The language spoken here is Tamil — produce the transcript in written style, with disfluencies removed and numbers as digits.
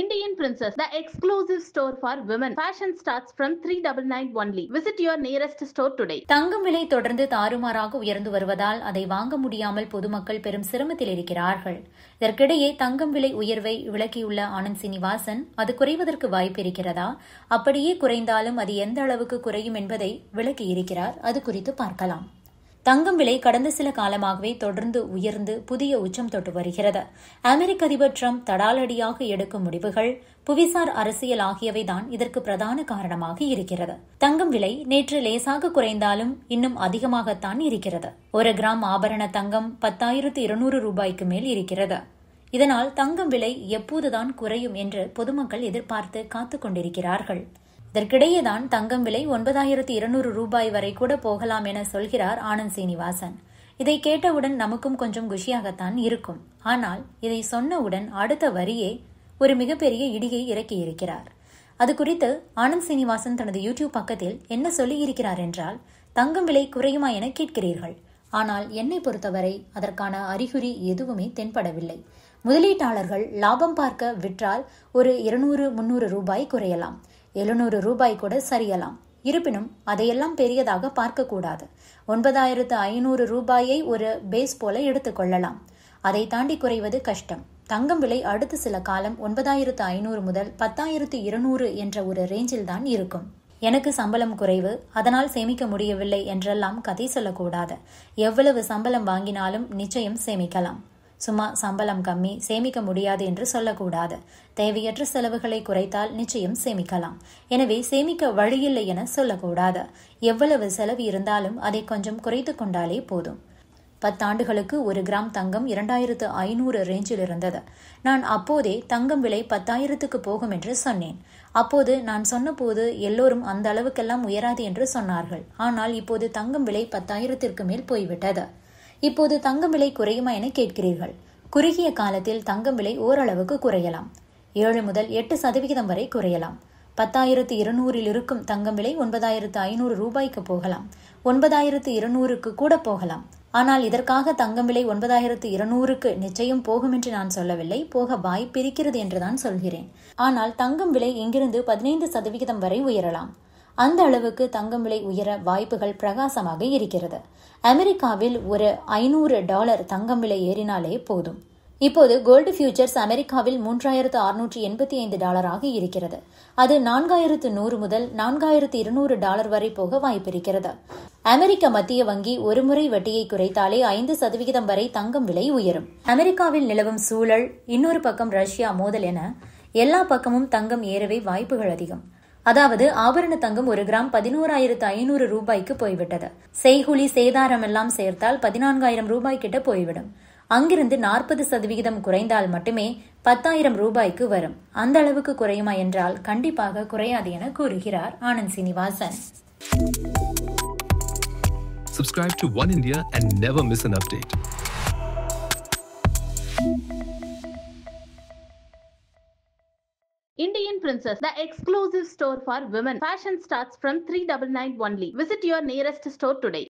Indian Princess, the exclusive store for women. Fashion starts from 399 only. Visit your nearest store today. தங்கம் விலை தொடர்ந்து தாறுமாறாக உயர்ந்து வருவதால் அதை வாங்க முடியாமல் பொதுமக்கள் பெரும் சிரமத்தில் இருக்கிறார்கள். இதற்கிடையே தங்கம் விலை உயர்வை விளக்கியுள்ள ஆனந்த் சீனிவாசன், அது குறைவதற்கு வாய்ப்பு இருக்கிறதா, அப்படியே குறைந்தாலும் அது எந்த அளவுக்கு குறையும் என்பதை விளக்கியிருக்கிறார். அது குறித்து பார்க்கலாம். தங்கம் விலை கடந்த சில காலமாகவே தொடர்ந்து உயர்ந்து புதிய உச்சம் தொட்டு வருகிறது. அமெரிக்க அதிபர் டிரம்ப் தடாலடியாக எடுக்கும் முடிவுகள், புவிசார் அரசியல் ஆகியவைதான் இதற்கு பிரதான காரணமாக இருக்கிறது. தங்கம் விலை நேற்று லேசாக குறைந்தாலும் இன்னும் அதிகமாகத்தான் இருக்கிறது. 1 கிராம் ஆபரண தங்கம் 10,200 ரூபாய்க்கு மேல் இருக்கிறது. இதனால் தங்கம் விலை எப்போதுதான் குறையும் என்று பொதுமக்கள் எதிர்பார்த்து காத்துக் கொண்டிருக்கிறார்கள். இதற்கிடையேதான் தங்கம் விலை 9,200 ரூபாய் வரை கூட போகலாம் என சொல்கிறார் ஆனந்த் சீனிவாசன். இதை கேட்டவுடன் நமக்கும் கொஞ்சம் குஷியாகத்தான் இருக்கும். ஆனால் இதை சொன்னவுடன் அடுத்த வரியே ஒரு மிகப்பெரிய இடியை இறக்கியிருக்கிறார். அது குறித்து ஆனந்த் சீனிவாசன் தனது யூடியூப் பக்கத்தில் என்ன சொல்லியிருக்கிறார் என்றால், தங்கம் விலை குறையுமா என கேட்கிறீர்கள். ஆனால் என்னை பொறுத்தவரை அதற்கான அறிகுறி எதுவுமே தென்படவில்லை. முதலீட்டாளர்கள் லாபம் பார்க்க விற்றால் ஒரு 200-300 ரூபாய் குறையலாம், 700 ரூபாய் கூட சரியலாம். இருப்பினும் அதையெல்லாம் பெரியதாக பார்க்கக்கூடாது. 9,500 ரூபாயை ஒரு பேஸ் போல எடுத்துக்கொள்ளலாம். அதை தாண்டி குறைவது கஷ்டம். தங்கம் விலை அடுத்த சில காலம் 9,500 முதல் 10,200 என்ற ஒரு ரேஞ்சில் தான் இருக்கும். எனக்கு சம்பளம் குறைவு, அதனால் சேமிக்க முடியவில்லை என்றெல்லாம் கதை சொல்லக்கூடாது. எவ்வளவு சம்பளம் வாங்கினாலும் நிச்சயம் சேமிக்கலாம். சும்மா சம்பளம் கம்மி, சேமிக்க முடியாது என்று சொல்லக்கூடாது. தேவையற்ற செலவுகளை குறைத்தால் நிச்சயம் சேமிக்கலாம். எனவே சேமிக்க வழியில்லை என சொல்லக்கூடாது. எவ்வளவு செலவு இருந்தாலும் அதை கொஞ்சம் குறைத்து கொண்டாலே போதும். 10 ஆண்டுகளுக்கு 1 கிராம் தங்கம் 2,500 ரேஞ்சில் இருந்தது. நான் அப்போதே தங்கம் விலை 10,000க்கு போகும் என்று சொன்னேன். அப்போது நான் சொன்னபோது எல்லோரும் அந்த அளவுக்கெல்லாம் உயராது என்று சொன்னார்கள். ஆனால் இப்போது தங்கம் விலை 10,000ற்கு மேல் போய்விட்டது. இப்போது தங்கம் விலை குறையுமா என கேட்கிறீர்கள். குறுகிய காலத்தில் தங்கம் விலை ஓரளவுக்கு குறையலாம். 7 முதல் 8% வரை குறையலாம். 10,200 இருக்கும் தங்கம் விலை 9,500 ரூபாய்க்கு போகலாம், 9,200க்கு கூட போகலாம். ஆனால் இதற்காக தங்கம் விலை 9,200க்கு நிச்சயம் போகும் என்று நான் சொல்லவில்லை. போக வாய்ப்பிருக்கிறது என்றுதான் சொல்கிறேன். ஆனால் தங்கம் விலை இங்கிருந்து 15% வரை உயரலாம். அந்த அளவுக்கு தங்கம் விலை உயர வாய்ப்புகள் பிரகாசமாக இருக்கிறது. அமெரிக்காவில் ஒரு $500 தங்கம் விலை ஏறினாலே போதும். இப்போது கோல்டு ஃபியூச்சர்ஸ் அமெரிக்காவில் $3,685 இருக்கிறது. அது 4,100 முதல் $4,200 வரை போக வாய்ப்பிருக்கிறது. அமெரிக்க மத்திய வங்கி ஒருமுறை வட்டியை குறைத்தாலே 5% வரை தங்கம் விலை உயரும். அமெரிக்காவில் நிலவும் சூழல், இன்னொரு பக்கம் ரஷ்யா மோதல் என எல்லா பக்கமும் தங்கம் ஏறவே வாய்ப்புகள் அதிகம். அதாவது ஆபரண தங்கம் 1 கிராம் 11,500 ரூபாய்க்கு போய்விட்டது. செய்கூலி சேதாரம் எல்லாம் சேர்த்தால் 14,000 ரூபாய் கிட்ட போய்விடும். அங்கிருந்து 40% குறைந்தால் மட்டுமே 10,000 ரூபாய்க்கு வரும். அந்த அளவுக்கு குறையுமா என்றால் கண்டிப்பாக குறையாது என கூறுகிறார் Anand Srinivasan. Subscribe to One India and never miss an update. Indian Princess, the exclusive store for women. Fashion starts from 399 only. Visit your nearest store today.